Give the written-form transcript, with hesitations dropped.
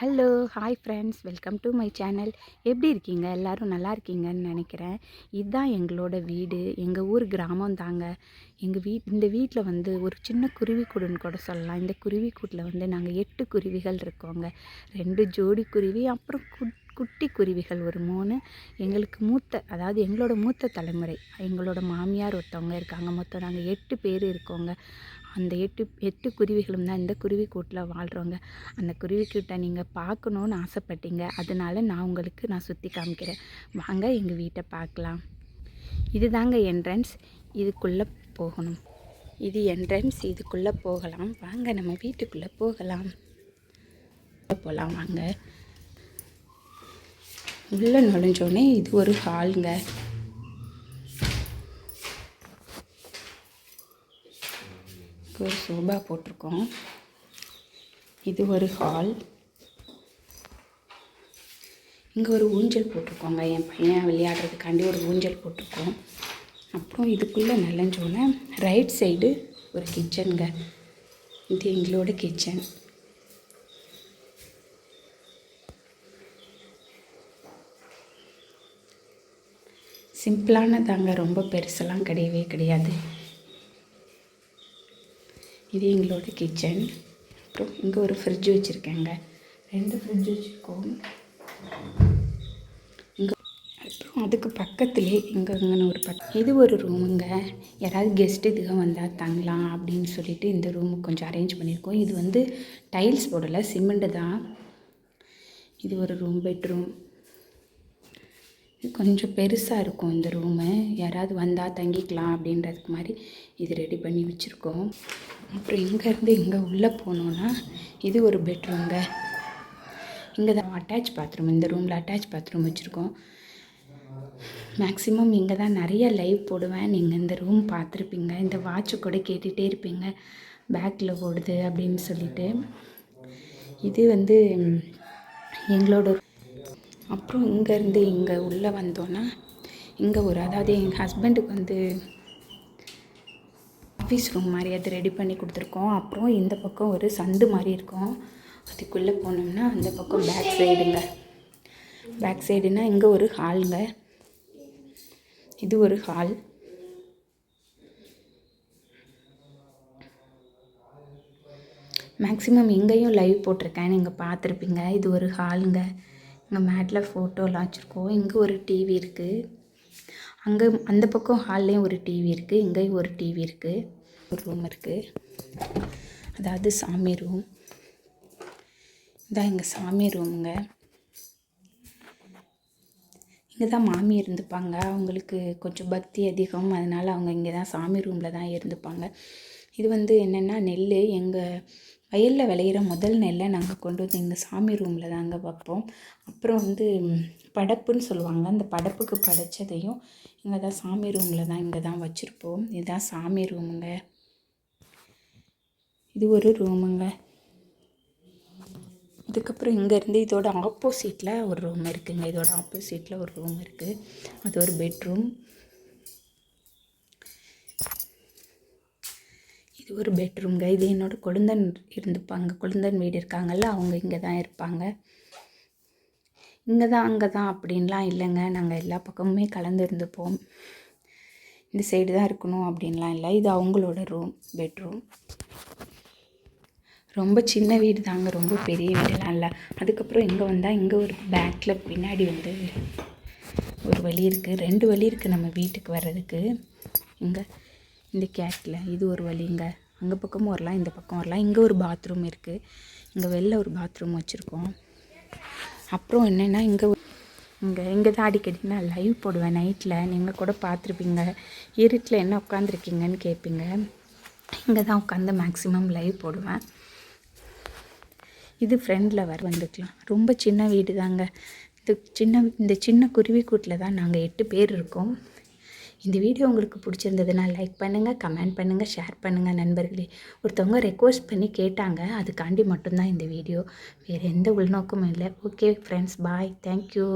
Hello hi friends, welcome to my channel. எப்படி இருக்கீங்க? எல்லோரும் நல்லா இருக்கீங்கன்னு நினைக்கிறேன். இதுதான் எங்களோட வீடு. எங்கள் ஊர் கிராமம் தாங்க. இந்த வீட்டில் வந்து ஒரு சின்ன குருவி கூடுன்னு கூட சொல்லலாம். இந்த குருவி கூட்டில் வந்து நாங்கள் 8 குருவிகள் இருக்கோங்க. 2 ஜோடி குருவி, அப்புறம் குட்டி குருவிகள் ஒரு 3. எங்களோட மூத்த தலைமுறை எங்களோட மாமியார் ஒருத்தவங்க இருக்காங்க. மொத்தம் நாங்கள் 8 பேர் இருக்கோங்க. அந்த எட்டு குருவிகளும் தான் இந்த குருவி கூட்டில் வாழ்கிறோங்க. அந்த குருவி கூட்டை நீங்கள் பார்க்கணுன்னு ஆசைப்பட்டீங்க, அதனால நான் சுற்றி காமிக்கிறேன். வாங்க எங்கள் வீட்டை பார்க்கலாம். இது தாங்க என்ட்ரன்ஸ். இதுக்குள்ளே போகணும். இது என்ட்ரன்ஸ். இதுக்குள்ளே போகலாம். வாங்க நம்ம வீட்டுக்குள்ளே போகலாம். வாங்க. உள்ளே நுழைஞ்சோடனே இது ஒரு ஹாலுங்க. ஒரு சோபா போட்டிருக்கோம். இது ஒரு ஹால். இங்கே ஒரு ஊஞ்சல் போட்டிருக்கோங்க. என் பையன் விளையாடுறதுக்காண்டி ஒரு ஊஞ்சல் போட்டிருக்கோம். அப்புறம் இதுக்குள்ளே நுழைஞ்சோன்னே ரைட் சைடு ஒரு கிச்சனுங்க. இது எங்களோட கிச்சன். சிம்பிளானதாங்க, ரொம்ப பெருசெல்லாம் கிடையவே கிடையாது. இது எங்களோட கிச்சன். அப்புறம் இங்கே ஒரு ஃப்ரிட்ஜ் வச்சுருக்கேங்க. 2 ஃப்ரிட்ஜ் வச்சுருக்கோம் இங்கே. அப்புறம் அதுக்கு பக்கத்துலேயே இங்கேங்கன்னு ஒரு இது ஒரு ரூமுங்க. யாராவது கெஸ்ட்டு இதுக வந்தால் தங்கலாம் அப்படின்னு சொல்லிட்டு இந்த ரூமு கொஞ்சம் அரேஞ்ச் பண்ணியிருக்கோம். இது வந்து டைல்ஸ் போடலை, சிமெண்ட்டு தான். இது ஒரு ரூம், பெட்ரூம். கொஞ்சம் பெருசாக இருக்கும் இந்த ரூமு. யாராவது வந்தால் தங்கிக்கலாம் அப்படின்றதுக்கு மாதிரி இது ரெடி பண்ணி வச்சுருக்கோம். அப்புறம் இங்கேருந்து இங்கே உள்ளே போனோன்னா இது ஒரு பெட்ரூம்ங்க. இங்கே தான் அட்டாச் பாத்ரூம். இந்த ரூமில் அட்டாச் பாத்ரூம் வச்சுருக்கோம். மேக்ஸிமம் இங்கே தான் நிறைய லைவ் போடுவேன். நீங்கள் இந்த ரூம் பார்த்துருப்பீங்க. இந்த வாட்சு கூட கேட்டுகிட்டே இருப்பீங்க, பேக்கில் ஓடுது அப்படின்னு சொல்லிட்டு. இது வந்து எங்களோட. அப்புறம் இங்கேருந்து இங்கே உள்ளே வந்தோன்னா இங்கே அதாவது எங்கள் ஹஸ்பண்டுக்கு வந்து ஆஃபீஸ் ரூம் மாதிரி அது ரெடி பண்ணி கொடுத்துருக்கோம். அப்புறம் இந்த பக்கம் ஒரு சந்து மாதிரி இருக்கும். அதுக்குள்ளே போனோம்னா அந்த பக்கம் பேக் சைடுங்க. பேக் சைடுனா இங்கே ஒரு ஹாலுங்க. இது ஒரு ஹால். மேக்ஸிமம் இங்கேயும் லைவ் போட்டிருக்கேன், நீங்கள் பார்த்துருப்பீங்க. இது ஒரு ஹாலுங்க. இங்கே மேட்டில் ஃபோட்டோலாம் வச்சுருக்கோம். இங்கே ஒரு டிவி இருக்குது. அங்கே அந்த பக்கம் ஹால்லேயும் ஒரு டிவி இருக்குது. இங்கேயும் ஒரு டிவி இருக்குது. ஒரு ரூம் இருக்குது, அதாவது சாமி ரூம். இதான் எங்கள் சாமி ரூமுங்க. இங்கே தான் மாமி இருந்துப்பாங்க. அவங்களுக்கு கொஞ்சம் பக்தி அதிகம், அதனால் அவங்க இங்கே தான் சாமி ரூமில் தான் இருந்துப்பாங்க. இது வந்து என்னென்னா, நெல் எங்கள் வயலில் விளையிற முதல் நெல்லை நாங்கள் கொண்டு வந்து எங்கள் சாமி ரூமில் தாங்க வைப்போம். அப்புறம் வந்து படப்புன்னு சொல்லுவாங்க. அந்த படப்புக்கு படைச்சதையும் இங்கே தான் சாமி ரூமில் தான் இங்கே தான் வச்சுருப்போம். இதுதான் சாமி ரூமுங்க. இது ஒரு ரூமுங்க. அதுக்கப்புறம் இங்கேருந்து இதோட ஆப்போசிட்டில் ஒரு ரூம் இருக்குதுங்க. இதோட ஆப்போசிட்டில் ஒரு ரூம் இருக்குது. அது ஒரு பெட்ரூம். இது ஒரு பெட்ரூம்ங்க. இது என்னோட கொழுந்தன் இருந்துப்பாங்க. கொழுந்தன் வீடு இருக்காங்கல்ல, அவங்க இங்கே தான் இருப்பாங்க. இங்கே தான் அங்கே தான் அப்படின்லாம் இல்லைங்க. நாங்கள் எல்லா பக்கமுமே கலந்து இருந்துப்போம். இந்த சைடு தான் இருக்கணும் அப்படின்லாம் இல்லை. இது அவங்களோட ரூம், பெட்ரூம். ரொம்ப சின்ன வீடு தாங்க, ரொம்ப பெரிய வீடெல்லாம் இல்லை. அதுக்கப்புறம் இங்கே வந்தால் இங்கே ஒரு பேக்கில் பின்னாடி வந்து ஒரு வழி இருக்குது. 2 வழி இருக்குது நம்ம வீட்டுக்கு வர்றதுக்கு. இங்கே இந்த கேட்டில் இது ஒரு வழிங்க. அங்கே பக்கமும் வரலாம், இந்த பக்கம் வரலாம். இங்கே ஒரு பாத்ரூம் இருக்குது. இங்கே வெளில ஒரு பாத்ரூம் வச்சுருக்கோம். அப்புறம் என்னென்னா இங்கே தான் அடிக்கடி நான் லைவ் போடுவேன் நைட்டில். நீங்கள் கூட பார்த்துருப்பீங்க. இருட்டில் என்ன உட்காந்துருக்கீங்கன்னு கேட்பீங்க. இங்கே தான் உட்காந்து மேக்ஸிமம் லைவ் போடுவேன். இது ஃப்ரெண்டில் வந்துக்கலாம். ரொம்ப சின்ன வீடு தாங்க. இந்த சின்ன குருவி கூட்டில் தான் நாங்கள் 8 பேர் இருக்கோம். இந்த வீடியோ உங்களுக்கு பிடிச்சிருந்ததுன்னா லைக் பண்ணுங்கள், கமெண்ட் பண்ணுங்கள், ஷேர் பண்ணுங்கள் நண்பர்களே. ஒருத்தவங்க ரெக்வஸ்ட் பண்ணி கேட்டாங்க, அதுக்காண்டி மட்டும்தான் இந்த வீடியோ. வேறு எந்த உள்நோக்கமும் இல்லை. ஓகே ஃப்ரெண்ட்ஸ், பாய், தேங்க்யூ.